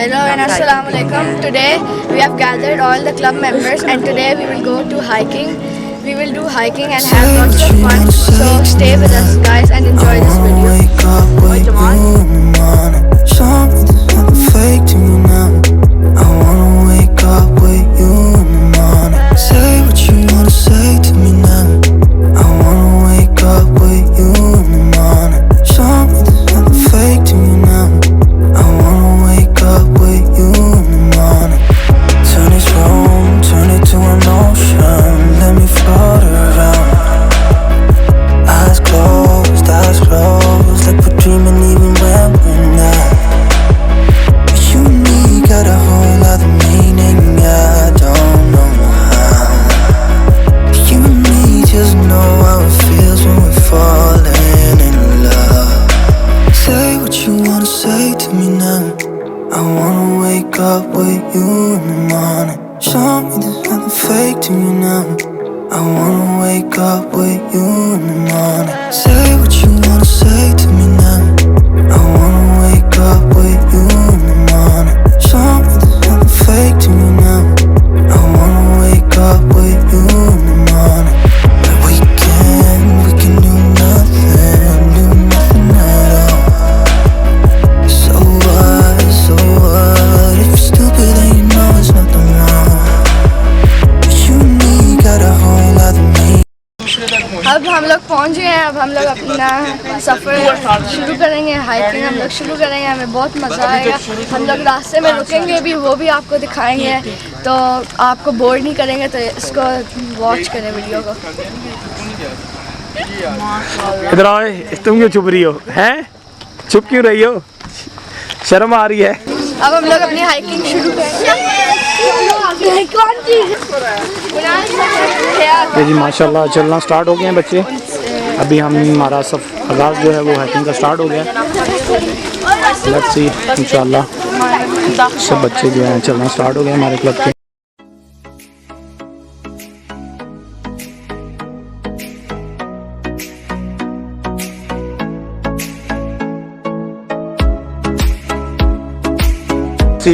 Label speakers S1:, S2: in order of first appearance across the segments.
S1: Hello and assalamu alaikum. Today we have gathered all the club members and today we will go to hiking. We will do hiking and have lots of fun. So stay with us guys and enjoy this video.
S2: Fake to me now. I wanna wake up with you in the morning. Say what you wanna say to me now. I wanna wake up with you in the morning. Show me there's nothing fake to me now. I wanna wake up with you in the morning. Turn this room, turn it to an ocean. Let me float around. Eyes closed, like we're dreaming even when we're not. You and me got a whole other meaning, I don't know how. You and me just know how it feels when we're falling in love. Say what you wanna say to me now. I wanna wake up with you in the morning. Show me there's nothing fake to me now. I wanna wake up with you in the morning. Say what you wanna say to me now. I wanna wake up with you in the morning. Show me there's nothing fake to me now. I wanna wake up with you in the morning. Like we can do nothing at all. So what, if you're stupid then you know there's nothing wrong. But you and me got a whole other me.
S1: अब हम लोग पहुंच गए हैं। अब हम लोग अपना सफ़र शुरू करेंगे। हाइकिंग हम लोग शुरू करेंगे। हमें बहुत मज़ा आएगा। हम लोग रास्ते में रुकेंगे भी, वो भी आपको दिखाएंगे, तो आपको बोर नहीं करेंगे। तो इसको वॉच करें वीडियो को।
S3: इधर आओ, तुम क्यों चुप रही हो? हैं? चुप क्यों रही हो? शर्म आ रही है?
S1: अब हम लोग अपनी हाइकिंग शुरू करेंगे।
S3: ये जी माशाल्लाह चलना स्टार्ट हो गए हैं बच्चे। अभी हमारा आगाज़ जो है वो हाइकिंग का स्टार्ट हो गया। लेट्स सी इंशाल्लाह सब बच्चे जो हैं चलना स्टार्ट हो गए हमारे क्लब के।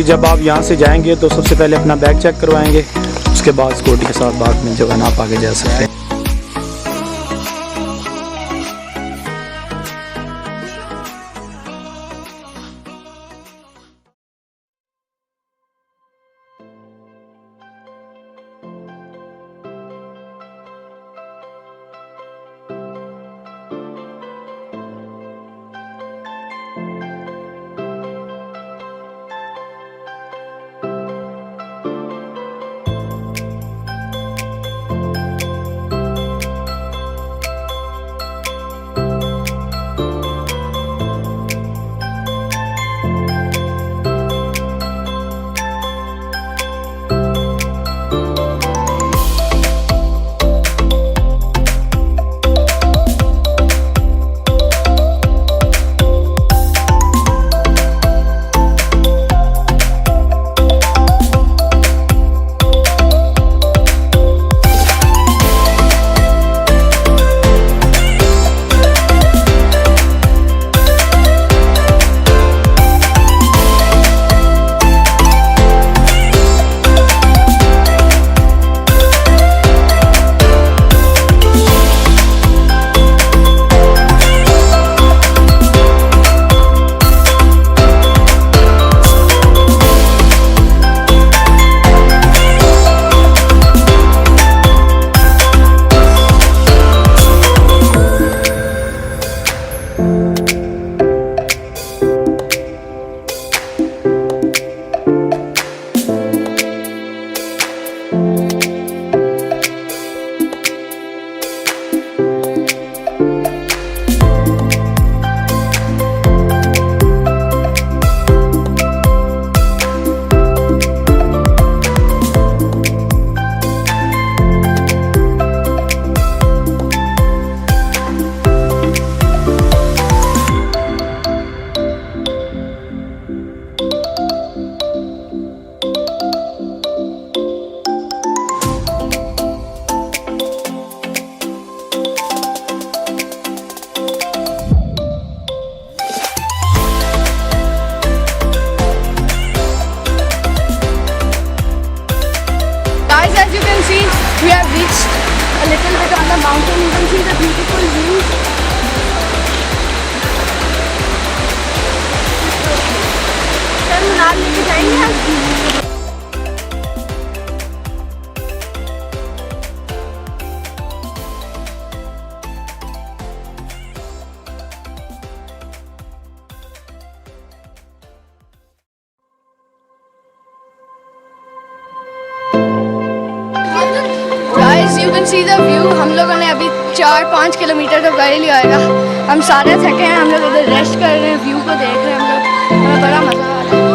S3: जब आप यहाँ से जाएंगे तो सबसे पहले अपना बैग चेक करवाएंगे, उसके बाद स्कूटी के साथ बाद में जो है ना आप आगे जा सकते हैं।
S1: little bit on the mountain. You can see the beautiful views. Sir मनाल लेके जाएंगे आप? You can see the view. हम लोगों ने अभी 4-5 किलोमीटर तो कर ही लिया होगा। हम सारे थके हैं, हम लोग इधर रेस्ट कर रहे हैं, व्यू को देख रहे हैं हम लोग। हमें बड़ा मज़ा आ रहा है।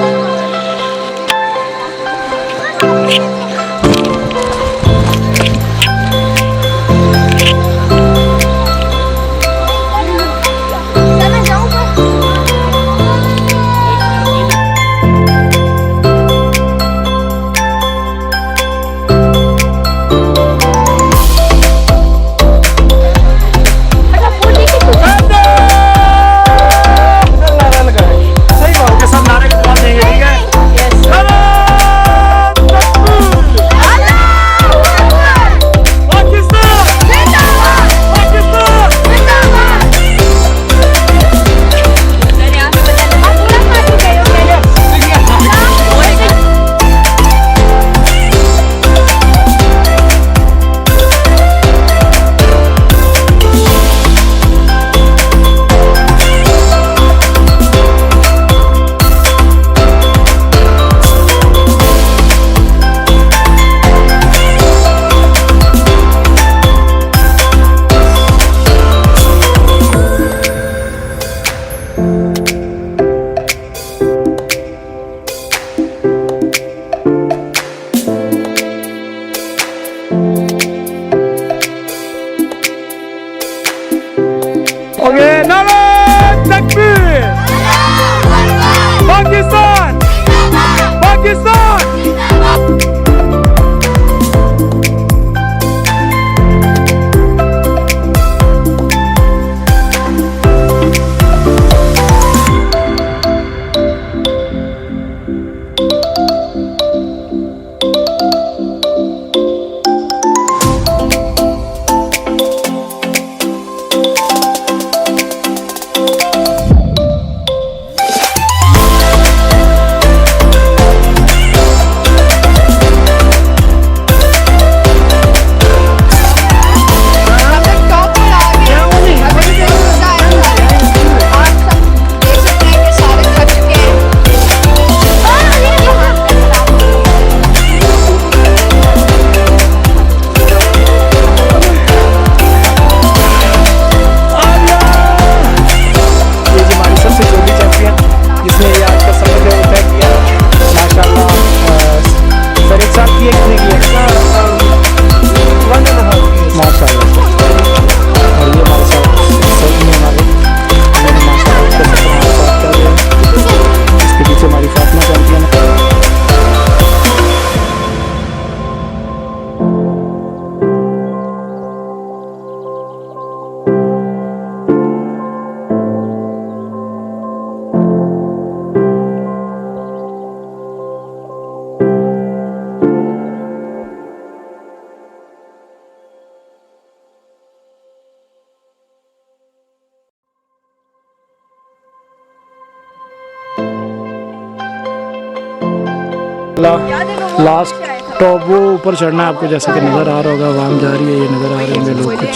S3: लास्ट टॉप वो ऊपर चढ़ना है आपको, जैसे कि नज़र आ रहा होगा, वहाँ जा रही है, ये नज़र आ रहे होंगे लोग कुछ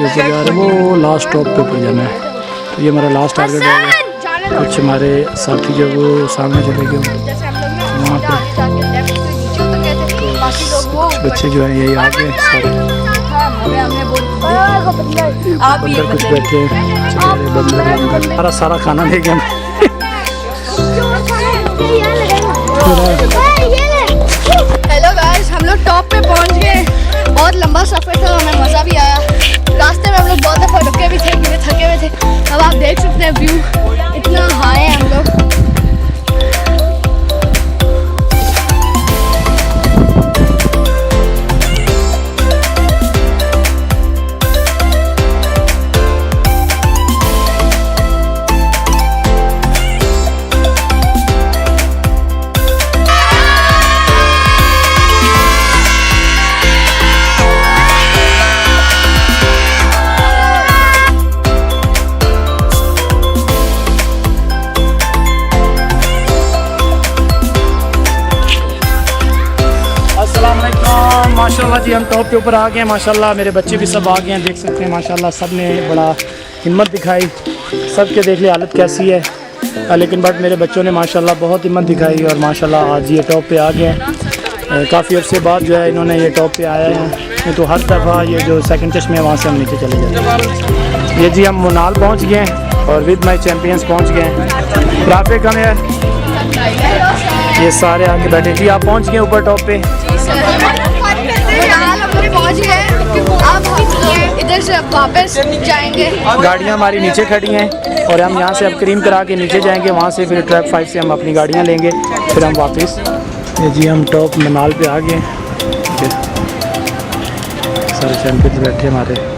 S3: जैसे जा रहे, वो लास्ट टॉप पे ऊपर जाना है। तो ये हमारा लास्ट टारगेट होगा। कुछ हमारे साथी जो वो सामने चले गए वहाँ पे, कुछ बच्चे जो हैं यही आगे सारे अंदर कुछ बैठे हैं, सारा खाना ले गए।
S1: हेलो गाइस, हम लोग टॉप पे पहुंच गए। बहुत लंबा सफ़र था, हमें मज़ा भी आया। रास्ते में हम लोग बहुत दफ़ा रुके भी थे क्योंकि थके हुए थे। अब आप देख सकते हैं व्यू इतना हाई है हम लोग।
S3: माशाल्लाह जी हम टॉप के ऊपर आ गए हैं माशाल्लाह। मेरे बच्चे भी सब आ गए हैं, देख सकते हैं माशाल्लाह। सब ने बड़ा हिम्मत दिखाई, सब के देख ले हालत कैसी है, लेकिन बट मेरे बच्चों ने माशाल्लाह बहुत हिम्मत दिखाई और माशाल्लाह आज ये टॉप पे आ गए हैं। काफ़ी अर्से बाद जो है इन्होंने ये टॉप पे आया है, नहीं तो हर दफ़ा ये जो सेकंड चश्मे है वहाँ से हम नीचे चले जाते हैं। ये जी हम मुनाल पहुँच गए हैं और विद माई चैम्पियंस पहुँच गए हैं। राफे कम है, ये सारे आके बैठे जी। आप पहुँच गए ऊपर टॉप पे?
S1: पहुँच गए, अब इधर से वापस जाएंगे।
S3: गाड़ियाँ हमारी नीचे खड़ी हैं और हम यहाँ से अब करीम करा के नीचे जाएंगे, वहाँ से फिर ट्रैक 5 से हम अपनी गाड़ियाँ लेंगे, फिर हम वापस। ये जी हम टॉप मनाल पे आ गए, सारे चैंपियंस बैठे हमारे।